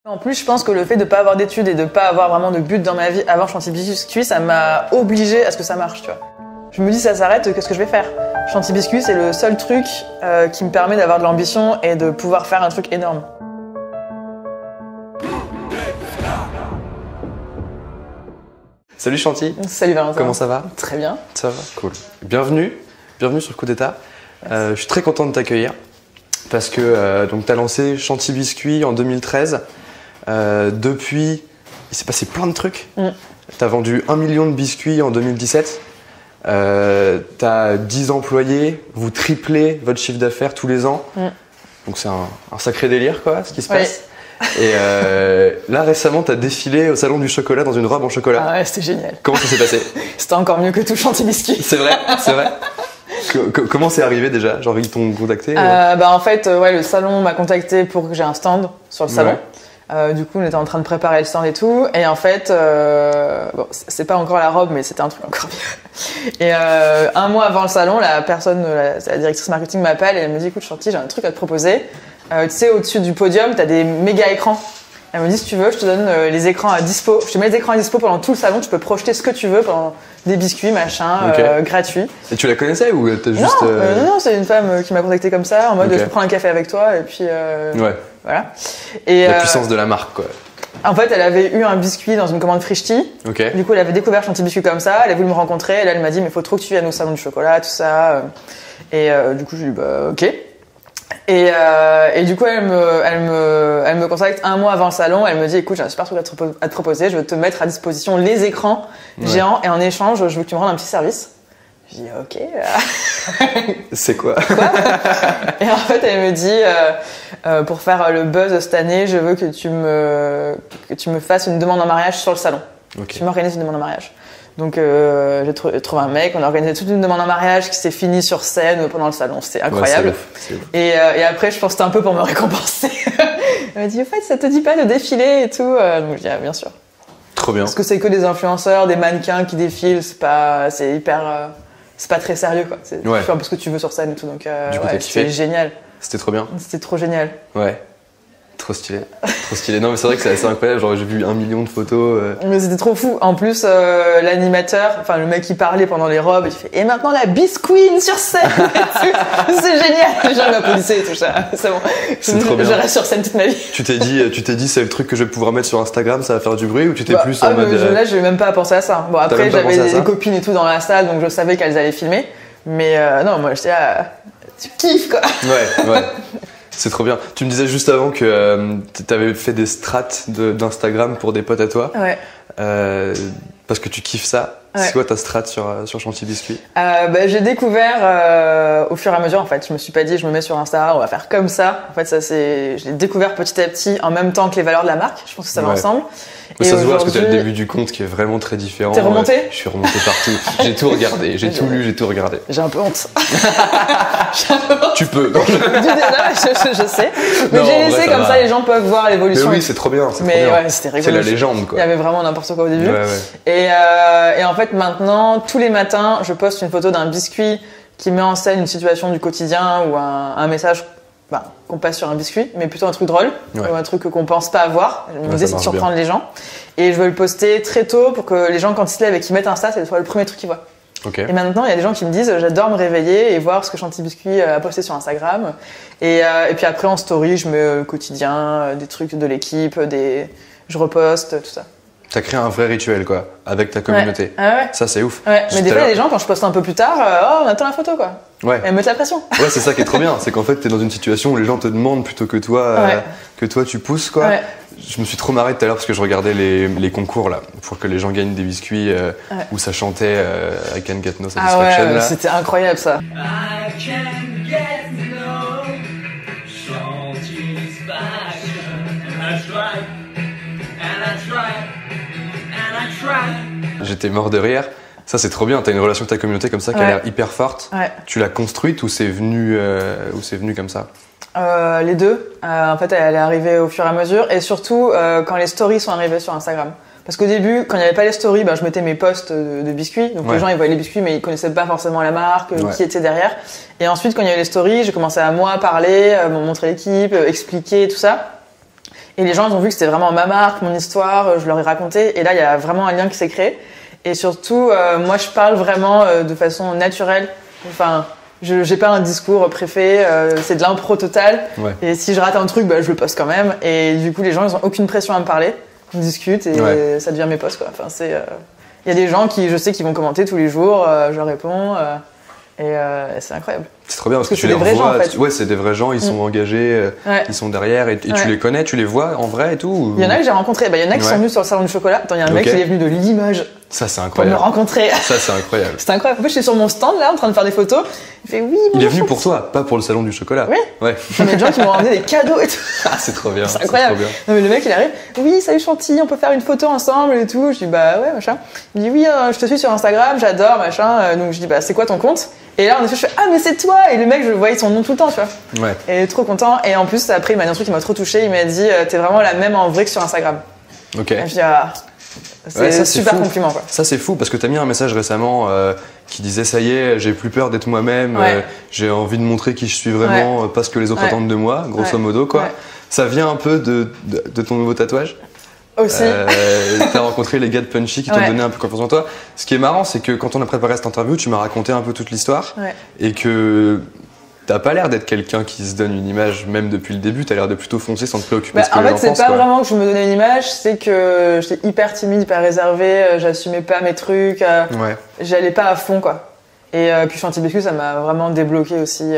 En plus, je pense que le fait de pas avoir d'études et de pas avoir vraiment de but dans ma vie avant Chantilly Biscuit, ça m'a obligée à ce que ça marche, tu vois. Je me dis, ça s'arrête, qu'est-ce que je vais faire? Chantilly Biscuit, c'est le seul truc qui me permet d'avoir de l'ambition et de pouvoir faire un truc énorme. Salut Chanty. Salut Valentin. Comment ça va? Très bien. Ça va, cool. Bienvenue sur Coup d'État. Je suis très content de t'accueillir parce que donc tu as lancé Chantilly Biscuit en 2013. Depuis, il s'est passé plein de trucs. Tu as vendu 1 million de biscuits en 2017. Tu as 10 employés, vous triplez votre chiffre d'affaires tous les ans. Donc c'est un sacré délire, quoi, ce qui se passe. Et là, récemment, tu as défilé au Salon du Chocolat dans une robe en chocolat. Ah ouais, c'était génial. Comment ça s'est passé? C'était encore mieux que tout Chantilly Biscuit. C'est vrai, c'est vrai. Comment c'est arrivé déjà? Genre, ils t'ont contacté? En fait, le salon m'a contacté pour que j'ai un stand sur le salon. Du coup, on était en train de préparer le stand et tout. Et en fait, c'est pas encore la robe, mais c'était un truc encore mieux. Et un mois avant le salon, la directrice marketing m'appelle et elle me dit, écoute Chanty, j'ai un truc à te proposer. Tu sais, au-dessus du podium, t'as des méga écrans. Elle me dit, si tu veux, je te donne les écrans à dispo. Je te mets les écrans à dispo pendant tout le salon. Tu peux projeter ce que tu veux pendant des biscuits, machin, gratuits. Et tu la connaissais ou t'as juste... Non, c'est une femme qui m'a contacté comme ça, en mode, je peux prendre un café avec toi, et puis... Voilà. Et, la puissance de la marque, quoi. En fait, elle avait eu un biscuit dans une commande Frischti. Du coup, elle avait découvert Chantilly Biscuit comme ça. Elle a voulu me rencontrer. Et là, elle m'a dit, mais il faut trop que tu viennes au salon du chocolat, tout ça. Et du coup, je lui ai dit, bah, ok. Et du coup, elle me contacte un mois avant le salon. Elle me dit, écoute, j'ai un super truc à te proposer. Je veux te mettre à disposition les écrans géants. Et en échange, je veux que tu me rendes un petit service. Je dis, ok. C'est quoi? Et en fait, elle me dit, pour faire le buzz cette année, je veux que tu me fasses une demande en mariage sur le salon. Tu m'organises une demande en mariage. Donc, j'ai trouvé un mec, on a organisé toute une demande en mariage qui s'est finie sur scène pendant le salon. C'était incroyable. C'est ouf. Et après, je pense que c'était un peu pour me récompenser. Elle m'a dit, en fait, ça te dit pas de défiler et tout? Donc, je dis, ah, bien sûr. Trop bien. Parce que c'est que des influenceurs, des mannequins qui défilent, c'est pas très sérieux, quoi. Tu fais un peu ce que tu veux sur scène et tout, donc c'était génial. C'était trop bien. C'était trop génial. Ouais. Trop stylé. Trop stylé. Non, mais c'est vrai que c'est assez incroyable. Genre, j'ai vu 1 million de photos. Mais c'était trop fou. En plus, l'animateur, enfin, le mec qui parlait pendant les robes, il fait, et maintenant la Bisqueen sur scène! C'est génial! Les gens m'applaudissaient et tout ça. C'est bon. C'est trop bien. Je reste sur scène toute ma vie. Tu t'es dit, c'est le truc que je vais pouvoir mettre sur Instagram, ça va faire du bruit, ou tu t'es plus en mode. Là, je n'ai même pas pensé à ça. Bon, après, j'avais des copines et tout dans la salle, donc je savais qu'elles allaient filmer. Mais non, moi, j'étais là, tu kiffes, quoi. Ouais. C'est trop bien. Tu me disais juste avant que tu avais fait des strats d'Instagram pour des potes à toi. Ouais. Parce que tu kiffes ça. C'est quoi ta strat sur Chantilly Biscuit? J'ai découvert au fur et à mesure, en fait. Je me suis pas dit, je me mets sur Insta, on va faire comme ça. En fait, je l'ai découvert petit à petit en même temps que les valeurs de la marque. Je pense que ça va ensemble. Mais ça se voit parce que tu as le début du compte qui est vraiment très différent. T'es remonté? Je suis remonté partout. J'ai tout regardé, j'ai tout lu, j'ai tout regardé. J'ai un peu honte. Tu peux. Je sais. Mais j'ai laissé comme ça, les gens peuvent voir l'évolution. Mais oui, c'est trop bien. Mais ouais, c'était rigolo. C'est la légende, quoi. Il y avait vraiment n'importe quoi au début. Ouais. Et en fait, maintenant, tous les matins, je poste une photo d'un biscuit qui met en scène une situation du quotidien ou un message qu'on passe sur un biscuit, mais plutôt un truc drôle ou un truc qu'on pense pas avoir. L'idée, c'est de surprendre les gens. Et je veux le poster très tôt pour que les gens, quand ils se lèvent et qu'ils mettent Insta, c'est soit le premier truc qu'ils voient. Et maintenant, il y a des gens qui me disent, j'adore me réveiller et voir ce que Chantilly Biscuit a posté sur Instagram. Et puis après, en story, je mets le quotidien, des trucs de l'équipe, je reposte, tout ça. T'as créé un vrai rituel, quoi, avec ta communauté. Ça, c'est ouf. Mais des fois, il y a des gens, quand je poste un peu plus tard, on attend la photo, quoi. Elles mettent la pression. Ouais, c'est ça qui est trop bien. C'est qu'en fait, t'es dans une situation où les gens te demandent plutôt que toi, tu pousses, quoi. Je me suis trop marré tout à l'heure parce que je regardais les concours, là, pour que les gens gagnent des biscuits où ça chantait I Can Get No Satisfaction, là. C'était incroyable, ça. I can get no satisfaction. And I try, and I try. J'étais mort de rire. Ça, c'est trop bien. T'as une relation avec ta communauté comme ça qui a l'air hyper forte. Tu l'as construite ou c'est venu comme ça? Les deux. En fait, elle est arrivée au fur et à mesure. Et surtout, quand les stories sont arrivées sur Instagram. Parce qu'au début, quand il n'y avait pas les stories, je mettais mes posts de biscuits. Donc les gens, ils voyaient les biscuits, mais ils connaissaient pas forcément la marque, qui était derrière. Et ensuite, quand il y a eu les stories, j'ai commencé à moi parler, montrer l'équipe, expliquer tout ça. Et les gens, ils ont vu que c'était vraiment ma marque, mon histoire, je leur ai raconté. Et là, il y a vraiment un lien qui s'est créé. Et surtout, moi, je parle vraiment de façon naturelle. Enfin, j'ai pas un discours préfet, c'est de l'impro total. Ouais. Et si je rate un truc, bah, je le poste quand même. Et du coup, les gens, ils ont aucune pression à me parler. On discute et ça devient mes posts, quoi. Enfin, c'est, y a des gens qui, je sais, qui vont commenter tous les jours, je leur réponds. Et c'est incroyable. C'est trop bien parce que tu c'est les des vrais revois. gens, en fait. Ouais, c'est des vrais gens, ils sont engagés, ils sont derrière et tu les connais, tu les vois en vrai et tout. Ou... Il y en a que j'ai rencontrés. Bah, il y en a qui sont venus sur le salon du chocolat. Attends, il y a un mec qui est venu de Limoges. Ça, c'est Pour me incroyable. rencontrer. Ça, c'est incroyable. C'était incroyable. En fait, je suis sur mon stand là, en train de faire des photos. Il fait oui. Il est venu pour toi, pas pour le salon du chocolat. Oui. Ouais. Il y a des gens qui m'ont ramené des cadeaux et tout. Ah, c'est trop bien. C'est incroyable. Trop bien. Non, mais le mec, il arrive. Oui, salut Chantilly, on peut faire une photo ensemble et tout. Je dis bah ouais, machin. Il me dit oui, je te suis sur Instagram, j'adore, machin. Donc je dis bah c'est quoi ton compte? Et là, en effet, je fais ah mais c'est toi. Et le mec, je voyais son nom tout le temps, tu vois. Ouais. Et trop content. Et en plus, après, il m'a dit un truc qui m'a trop touché. Il m'a dit t'es vraiment la même en vrai que sur Instagram. Ok. Et je dis ah. C'est super fou. compliment, quoi. Ça, c'est fou parce que t'as mis un message récemment qui disait ça y est, j'ai plus peur d'être moi-même, j'ai envie de montrer qui je suis vraiment, pas ce que les autres attendent de moi, grosso modo, quoi. Ouais. Ça vient un peu de ton nouveau tatouage. Aussi. T'as rencontré les gars de Punchy qui t'ont donné un peu confiance en toi. Ce qui est marrant, c'est que quand on a préparé cette interview, tu m'as raconté un peu toute l'histoire et que t'as pas l'air d'être quelqu'un qui se donne une image même depuis le début, t'as l'air de plutôt foncer sans te préoccuper de ce que en les gens fait, pensent. c'est pas vraiment que je me donnais une image, c'est que j'étais hyper timide, hyper réservée, j'assumais pas mes trucs, j'allais pas à fond, quoi. Et puis Chantilly Biscuit, ça m'a vraiment débloqué aussi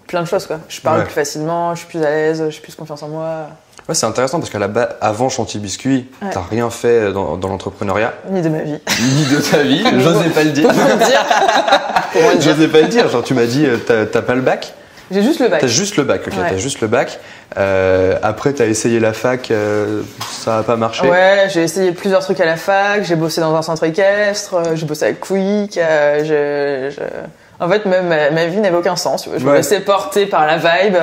plein de choses, quoi. Je parle plus facilement, je suis plus à l'aise, j'ai plus confiance en moi. Ouais, c'est intéressant parce qu'à la base, avant Chantilly Biscuit, t'as rien fait dans l'entrepreneuriat. Ni de ma vie. Ni de ta vie, j'osais pas le dire. J'osais pas le dire, genre tu m'as dit, t'as pas le bac? J'ai juste le bac. T'as juste le bac, ok, t'as juste le bac. Après, t'as essayé la fac, ça a pas marché. Ouais, j'ai essayé plusieurs trucs à la fac, j'ai bossé dans un centre équestre, j'ai bossé avec Quick, En fait, même ma vie n'avait aucun sens. Je me laissais porter par la vibe.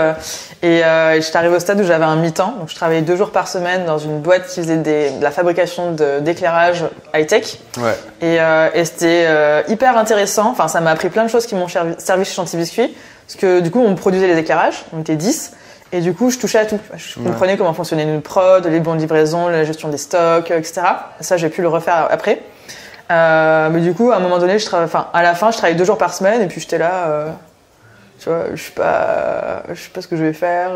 Et j'étais arrivée au stade où j'avais un mi-temps. Donc, je travaillais 2 jours par semaine dans une boîte qui faisait de la fabrication d'éclairage high-tech. Ouais. Et c'était hyper intéressant. Enfin, ça m'a appris plein de choses qui m'ont servi chez Chantilly Biscuit. Parce que du coup, on produisait les éclairages. On était 10. Et du coup, je touchais à tout. Je comprenais comment fonctionnait une prod, les bons de livraison, la gestion des stocks, etc. Ça, j'ai pu le refaire après. Mais du coup, à un moment donné, à la fin, je travaillais 2 jours par semaine et puis j'étais là, tu vois, je sais pas ce que je vais faire.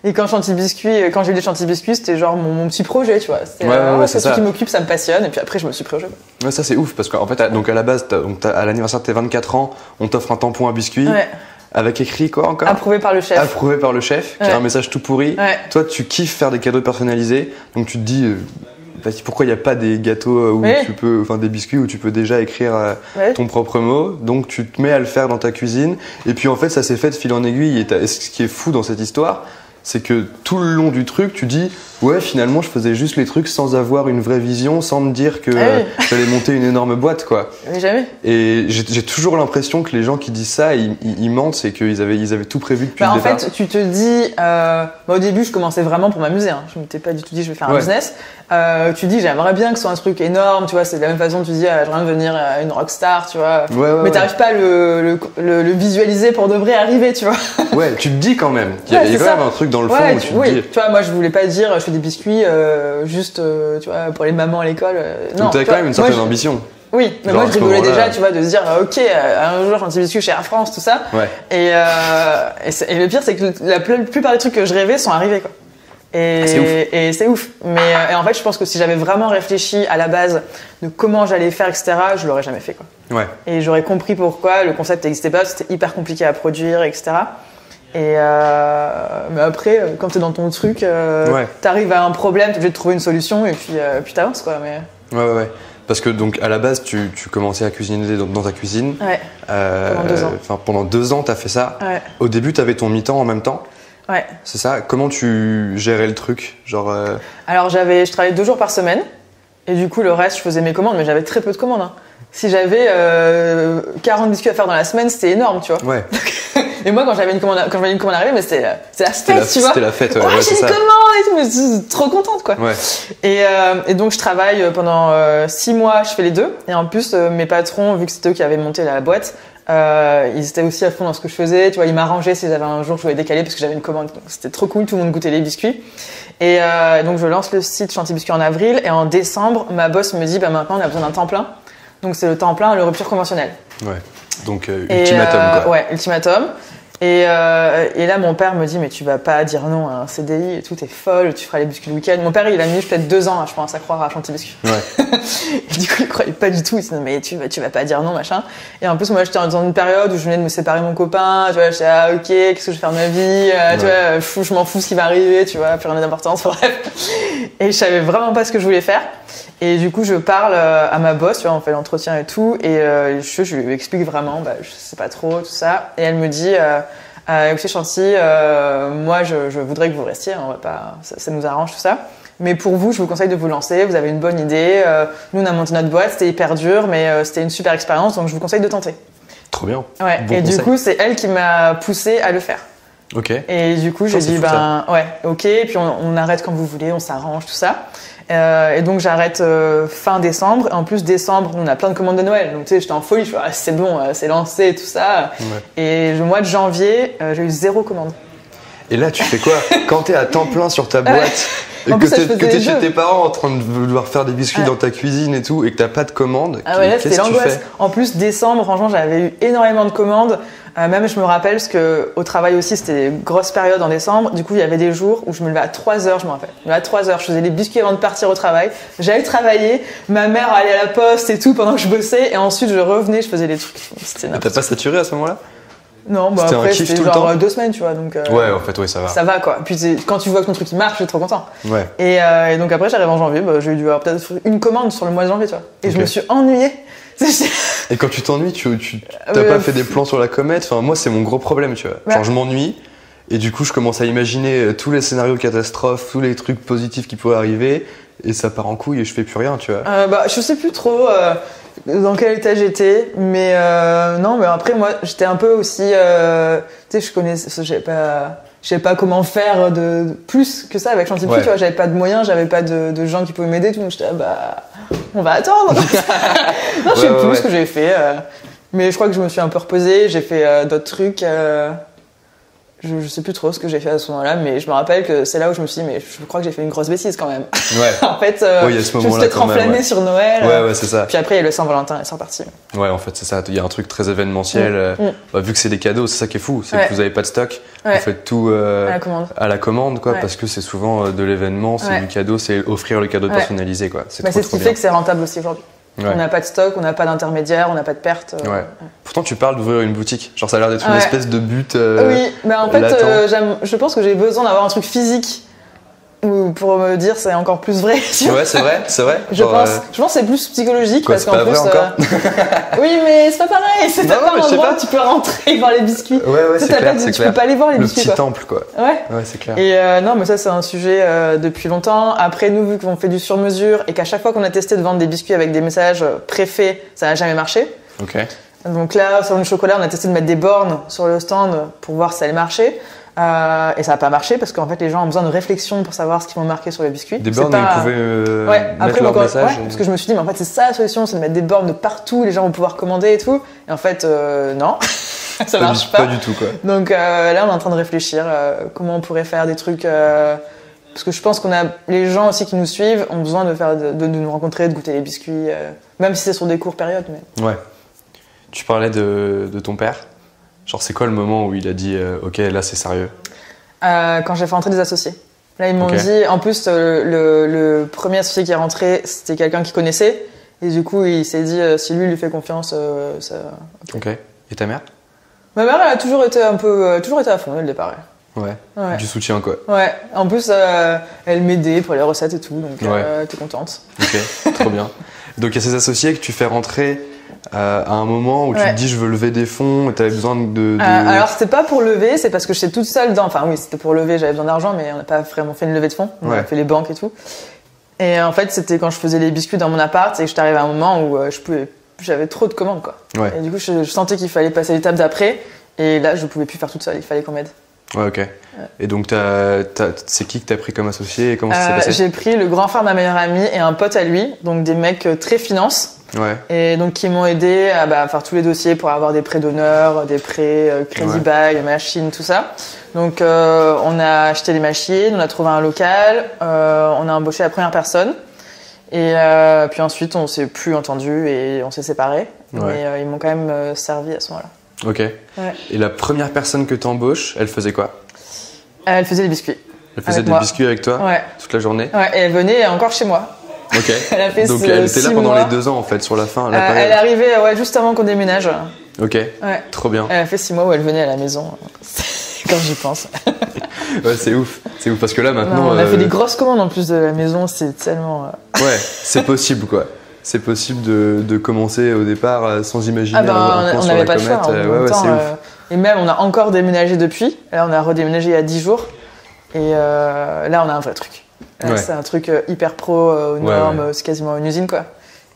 Et quand Chantilly Biscuit, quand j'ai eu des Chantilly Biscuit, c'était genre mon petit projet, tu vois. C'était c'est ce qui m'occupe, ça me passionne. Et puis après, je me suis pris au jeu. Ouais, ça c'est ouf parce qu'en fait, donc à la base, à l'anniversaire de tes 24 ans, on t'offre un tampon à biscuit. Ouais. Avec écrit quoi encore? Approuvé par le chef. Approuvé par le chef, qui a un message tout pourri. Ouais. Toi, tu kiffes faire des cadeaux personnalisés, donc tu te dis. Pourquoi il n'y a pas des gâteaux où tu peux, enfin des biscuits où tu peux déjà écrire ton propre mot, donc tu te mets à le faire dans ta cuisine et puis en fait ça s'est fait de fil en aiguille et ce qui est fou dans cette histoire c'est que tout le long du truc tu dis ouais finalement je faisais juste les trucs sans avoir une vraie vision, sans me dire que j'allais monter une énorme boîte quoi. Mais jamais. Et j'ai toujours l'impression que les gens qui disent ça ils mentent, c'est qu'ils avaient tout prévu depuis le départ. En fait tu te dis, au début je commençais vraiment pour m'amuser, hein. Je m'étais pas du tout dit je vais faire un business. Tu dis j'aimerais bien que ce soit un truc énorme, tu vois, c'est de la même façon que tu dis j'aimerais bien devenir une rockstar, tu vois. Mais t'arrives pas à le visualiser pour de vrai arriver, tu vois. Ouais, tu te dis quand même. Il y a quand même un truc dans le fond où tu te dis. Tu vois, moi je voulais pas dire je fais des biscuits juste tu vois pour les mamans à l'école. Non. Tu avais quand même une certaine ambition. Oui, mais moi je rigolais déjà, tu vois, de se dire ok, un jour Chantilly Biscuit chez Air France, tout ça. Ouais. Et le pire c'est que la plupart des trucs que je rêvais sont arrivés quoi. Et c'est ouf. Mais en fait, je pense que si j'avais vraiment réfléchi à la base de comment j'allais faire, etc., je l'aurais jamais fait, quoi. Ouais. Et j'aurais compris pourquoi le concept n'existait pas, c'était hyper compliqué à produire, etc. Mais après, quand t'es dans ton truc, t'arrives à un problème, t'es obligé de trouver une solution et puis t'avances, quoi. Mais... Ouais. Parce que donc à la base, tu commençais à cuisiner dans ta cuisine. Ouais. Pendant 2 ans. Enfin, pendant 2 ans, t'as fait ça. Ouais. Au début, t'avais ton mi-temps en même temps. Ouais. C'est ça. Comment tu gérais le truc, genre Alors je travaillais 2 jours par semaine et du coup le reste je faisais mes commandes, mais j'avais très peu de commandes. Hein. Si j'avais 40 biscuits à faire dans la semaine, c'était énorme, tu vois. Ouais. Et moi quand je voyais une commande arriver, mais c'était la fête, tu vois. C'était la fête. Ouais, j'ai une commande et tout, mais je suis trop contente quoi. Ouais. Et donc je travaille pendant 6 mois, je fais les deux. Et en plus mes patrons, vu que c'était eux qui avaient monté la boîte, Ils étaient aussi à fond dans ce que je faisais. Tu vois, ils m'arrangeaient si j'avais un jour je voulais décaler parce que j'avais une commande. Donc, c'était trop cool, tout le monde goûtait les biscuits. Et donc je lance le site Chantilly Biscuit en avril et en décembre, ma boss me dit maintenant on a besoin d'un temps plein. Donc c'est le temps plein, le rupture conventionnelle. Ouais. Donc ultimatum quoi. Ouais, ultimatum. Et là, mon père me dit, mais tu vas pas dire non à un CDI et tout, t'es folle, tu feras les biscuits le week-end. Mon père, il a mis peut-être 2 ans, je pense, à croire à Chantilly Biscuit. Ouais. Et du coup, il croyait pas du tout. Il se dit, mais tu vas pas dire non, machin. Et en plus, moi, j'étais dans une période où je venais de me séparer de mon copain. Tu vois, j'étais ok, qu'est-ce que je vais faire de ma vie? Tu vois, je m'en fous ce qui va arriver, tu vois, plus rien d'importance, bref. Et je savais vraiment pas ce que je voulais faire. Et du coup, je parle à ma boss, tu vois, on fait l'entretien et tout, et je lui explique vraiment, je sais pas trop, tout ça. Et elle me dit, écoutez Chantilly, moi je voudrais que vous restiez, on va pas, ça nous arrange tout ça. Mais pour vous, je vous conseille de vous lancer, vous avez une bonne idée. Nous, on a monté notre boîte, c'était hyper dur, mais c'était une super expérience, donc je vous conseille de tenter. Trop bien. Ouais. Bon et conseil. Du coup, c'est elle qui m'a poussé à le faire. Ok. Et du coup, j'ai dit, ouais, ok, et puis on arrête quand vous voulez, on s'arrange, tout ça. Et donc j'arrête fin décembre. Et en plus décembre, on a plein de commandes de Noël. Donc tu sais, j'étais en folie. Je fais c'est bon, c'est lancé et tout ça. Ouais. Et le mois de janvier, j'ai eu 0 commande. Et là, tu fais quoi quand t'es à temps plein sur ta boîte et que t'es chez tes parents en train de vouloir faire des biscuits dans ta cuisine et tout, et que t'as pas de commandes? Ah ouais, là c'était l'angoisse. En plus décembre, franchement, j'avais eu énormément de commandes. Même je me rappelle parce que au travail aussi, c'était une grosse période en décembre. Du coup, il y avait des jours où je me levais à 3h, je me rappelle. Je me levais à 3h, je faisais les biscuits avant de partir au travail. J'allais travailler, ma mère allait à la poste et tout pendant que je bossais, et ensuite je revenais, je faisais des trucs. T'as pas saturé à ce moment-là? Non, après c'était genre 2 semaines, tu vois. Donc, ouais, en fait, ouais, ça va. Ça va quoi. Puis quand tu vois que ton truc il marche, j'étais trop content. Ouais. Et donc après, j'arrive en janvier, j'ai dû avoir peut-être une commande sur le mois de janvier, tu vois. Et je me suis ennuyée. Et quand tu t'ennuies, t'as pas fait des plans sur la comète? Enfin, moi, c'est mon gros problème, tu vois. Ouais. Genre, je m'ennuie, et du coup, je commence à imaginer tous les scénarios de catastrophe, tous les trucs positifs qui pourraient arriver, et ça part en couille et je fais plus rien, tu vois. Je sais plus trop dans quel état j'étais, mais non, mais après, moi, j'étais un peu aussi. Tu sais, je savais pas comment faire de plus que ça avec Chantilly, tu vois. J'avais pas de moyens, j'avais pas de gens qui pouvaient m'aider, tout. Donc j'étais on va attendre. Non, je sais plus ce que j'ai fait. Mais je crois que je me suis un peu reposée, j'ai fait d'autres trucs. Je sais plus trop ce que j'ai fait à ce moment-là, mais je me rappelle que c'est là où je me suis dit, mais je crois que j'ai fait une grosse bêtise quand même. Ouais. En fait, je me suis peut-être enflammée sur Noël. Ouais, c'est ça. Puis après, il y a le Saint-Valentin et c'est reparti. Ouais, en fait, c'est ça. Il y a un truc très événementiel. Vu que c'est des cadeaux, c'est ça qui est fou. C'est que vous avez pas de stock. Vous faites tout à la commande, quoi, parce que c'est souvent de l'événement, c'est du cadeau, c'est offrir le cadeau personnalisé, quoi. C'est ce qui fait que c'est rentable aussi aujourd'hui. Ouais. On n'a pas de stock, on n'a pas d'intermédiaire, on n'a pas de perte. Pourtant, tu parles d'ouvrir une boutique. Genre, ça a l'air d'être une espèce de but. Oui, mais en fait, je pense que j'ai besoin d'avoir un truc physique pour me dire c'est encore plus vrai. Ouais, c'est vrai. Je pense que c'est plus psychologique parce qu'en plus. Oui, mais c'est pas pareil. C'est pas un endroit où tu peux rentrer voir les biscuits. Ouais, c'est clair. Tu peux pas aller voir les biscuits. Le petit temple, quoi. Ouais, c'est clair. Et non, mais ça, c'est un sujet depuis longtemps. Après, nous, vu qu'on fait du sur-mesure et qu'à chaque fois qu'on a testé de vendre des biscuits avec des messages préfaits, ça n'a jamais marché. Ok. Donc là, sur le chocolat, on a testé de mettre des bornes sur le stand pour voir si ça allait marcher. Et ça n'a pas marché parce qu'en fait les gens ont besoin de réflexion pour savoir ce qu'ils vont marquer sur les biscuits. Des bornes où ils pouvaient mettre leur message. Parce que je me suis dit, mais en fait c'est ça la solution, c'est de mettre des bornes de partout, les gens vont pouvoir commander et tout. Et en fait, non, ça marche pas. Pas du tout, quoi. Donc là, on est en train de réfléchir comment on pourrait faire des trucs. Parce que je pense les gens aussi qui nous suivent ont besoin de nous rencontrer, de goûter les biscuits, même si c'est sur des courtes périodes. Mais... Ouais. Tu parlais de ton père. Genre, c'est quoi le moment où il a dit ok, là c'est sérieux? Quand j'ai fait rentrer des associés. Là, ils m'ont dit, en plus, le premier associé qui est rentré, c'était quelqu'un qu'il connaissait. Et du coup, il s'est dit, si lui fait confiance, ça. Ok. Et ta mère? Ma mère, elle a toujours été à fond dès le départ. Ouais. Du soutien, quoi. Ouais. En plus, elle m'aidait pour les recettes et tout, donc t'es contente. Ok, trop bien. Donc, il y a ces associés que tu fais rentrer à un moment où tu te dis je veux lever des fonds et tu avais besoin de... Alors c'était pas pour lever, c'est parce que j'étais toute seule enfin oui c'était pour lever, j'avais besoin d'argent mais on n'a pas vraiment fait une levée de fonds, on a fait les banques et tout. Et en fait c'était quand je faisais les biscuits dans mon appart et que j'étais arrivée à un moment où j'avais trop de commandes quoi. Et du coup je sentais qu'il fallait passer l'étape d'après et là je pouvais plus faire toute seule, il fallait qu'on m'aide. Ouais, ok. Et donc c'est qui que t'as pris comme associé et comment ça s'est passé? J'ai pris le grand frère de ma meilleure amie et un pote à lui, donc des mecs très finance. Ouais. Et donc qui m'ont aidé à faire tous les dossiers pour avoir des prêts d'honneur, des prêts crédit bail, machines, tout ça. Donc on a acheté les machines, on a trouvé un local, on a embauché la première personne. Et puis ensuite on s'est plus entendu et on s'est séparés. Mais ils m'ont quand même servi à ce moment-là. Ok. Ouais. Et la première personne que tu embauches, elle faisait quoi? Elle faisait des biscuits. Elle faisait des biscuits avec toi toute la journée? Ouais, et elle venait encore chez moi. Ok. Elle a fait donc elle était là pendant les 2 ans en fait, sur la fin. Elle est arrivée juste avant qu'on déménage. Ok. Ouais. Trop bien. Elle a fait 6 mois où elle venait à la maison. Quand j'y pense. Ouais, c'est ouf. C'est ouf parce que là maintenant. Non, on a fait des grosses commandes en plus de la maison, c'est tellement. Ouais, c'est possible quoi. C'est possible de commencer au départ sans imaginer un plan on n'avait pas le choix. C'est ouf. Et même on a encore déménagé depuis. Là on a redéménagé il y a 10 jours. Et là on a un vrai truc. Là, c'est un truc hyper pro, aux normes, c'est quasiment une usine quoi.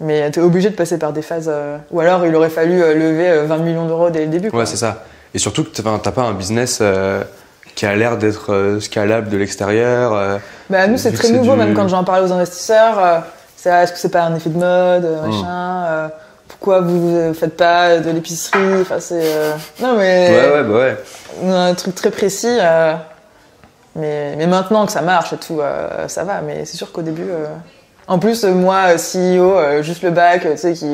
Mais t'es obligé de passer par des phases. Ou alors il aurait fallu lever 20 millions d'euros dès le début. Quoi. Ouais, c'est ça. Et surtout que t'as pas un business qui a l'air d'être scalable de l'extérieur. Nous c'est très nouveau, même quand j'en parlais aux investisseurs. Est-ce que c'est pas un effet de mode, machin pourquoi vous faites pas de l'épicerie? Enfin, c'est. Non, mais. Ouais. Un truc très précis. Mais maintenant que ça marche et tout, ça va. Mais c'est sûr qu'au début. En plus, moi, CEO, juste le bac, tu sais, qui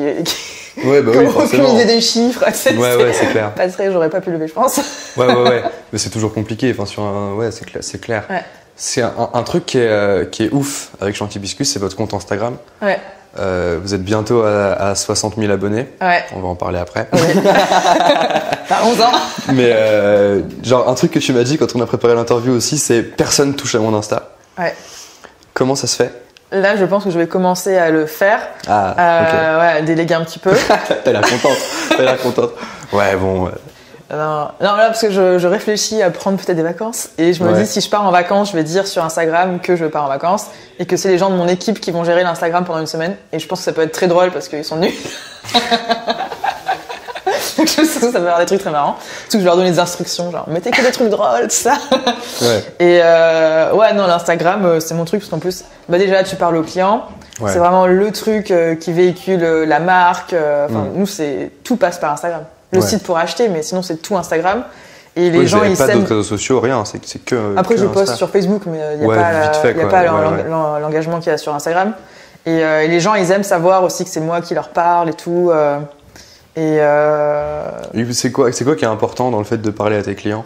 oui, aucune idée des chiffres. C'est clair. J'aurais pas pu lever, je pense. Ouais. Mais c'est toujours compliqué. Enfin, c'est clair. Ouais. C'est un truc qui est ouf avec Chantilly Biscuit, c'est votre compte Instagram. Ouais. Vous êtes bientôt à 60 000 abonnés. Ouais. On va en parler après. Oui. T'as 11 ans. Mais genre un truc que tu m'as dit quand on a préparé l'interview aussi, c'est personne touche à mon Insta. Ouais. Comment ça se fait? Là, je pense que je vais commencer à le faire. À déléguer un petit peu. T'as l'air contente. Ouais, bon. Non, là, parce que je réfléchis à prendre peut-être des vacances. Et je me dis, si je pars en vacances, je vais dire sur Instagram que je pars en vacances. Et que c'est les gens de mon équipe qui vont gérer l'Instagram pendant une semaine. Et je pense que ça peut être très drôle parce qu'ils sont nuls. Donc, je pense que ça peut faire des trucs très marrants. Surtout que je leur donne des instructions, genre, mettez que des trucs drôles, tout ça. Ouais. Et l'Instagram, c'est mon truc. Parce qu'en plus, déjà, tu parles aux clients. Ouais. C'est vraiment le truc qui véhicule la marque. Nous, tout passe par Instagram. Le site pour acheter, mais sinon c'est tout Instagram. Et les gens ils pas d'autres réseaux sociaux, rien, c'est que. Après je poste Insta. sur Facebook, mais il n'y a pas l'engagement qu'il y a sur Instagram. Et les gens ils aiment savoir aussi que c'est moi qui leur parle et tout. C'est quoi qui est important dans le fait de parler à tes clients?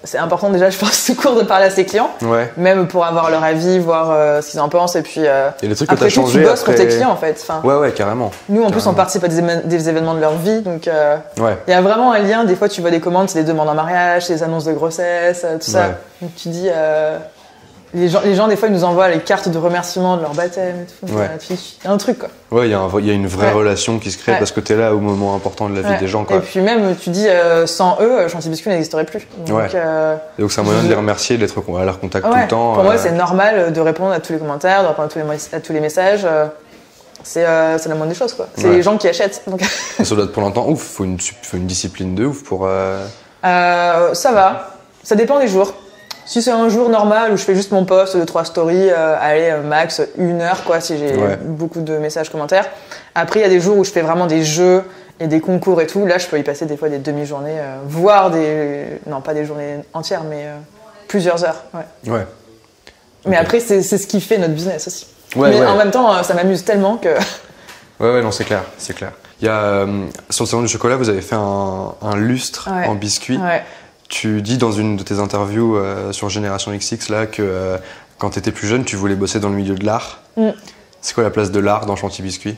C'est important déjà, je pense, tout court de parler à ses clients, même pour avoir leur avis, voir ce qu'ils en pensent, et puis et les trucs après que t'as changé, tu bosses pour tes clients en fait. Ouais, carrément. Nous en plus on participe à des événements de leur vie, donc il y a vraiment un lien. Des fois tu vois des commandes, c'est des demandes en mariage, c'est des annonces de grossesse, tout ça. Donc tu dis les gens des fois ils nous envoient les cartes de remerciement de leur baptême et tout. Il y a un truc quoi. Ouais, il y a une vraie relation qui se crée parce que t'es là au moment important de la vie des gens quoi. Et puis même tu dis sans eux, Chantilly Biscuit n'existerait plus. Donc, donc c'est un moyen de les remercier, d'être à leur contact tout le temps. Pour moi c'est normal de répondre à tous les commentaires, de répondre à tous les messages. C'est la moindre des choses quoi. C'est les gens qui achètent. Donc... Ça doit être pour longtemps ouf. Faut une discipline de ouf pour. Ça va. Ça dépend des jours. Si c'est un jour normal où je fais juste mon post de 3 stories, max 1 heure quoi, si j'ai beaucoup de messages, commentaires. Après, il y a des jours où je fais vraiment des jeux et des concours et tout. Là, je peux y passer des fois des demi-journées, voire non pas des journées entières, mais plusieurs heures. Ouais. Mais après, c'est ce qui fait notre business aussi. Mais en même temps, ça m'amuse tellement que. Non, c'est clair. Il y a sur le salon du chocolat, vous avez fait un lustre en biscuit. Ouais. Tu dis dans une de tes interviews sur Génération XX là que quand tu étais plus jeune, tu voulais bosser dans le milieu de l'art. C'est quoi la place de l'art dans Chantilly Biscuit?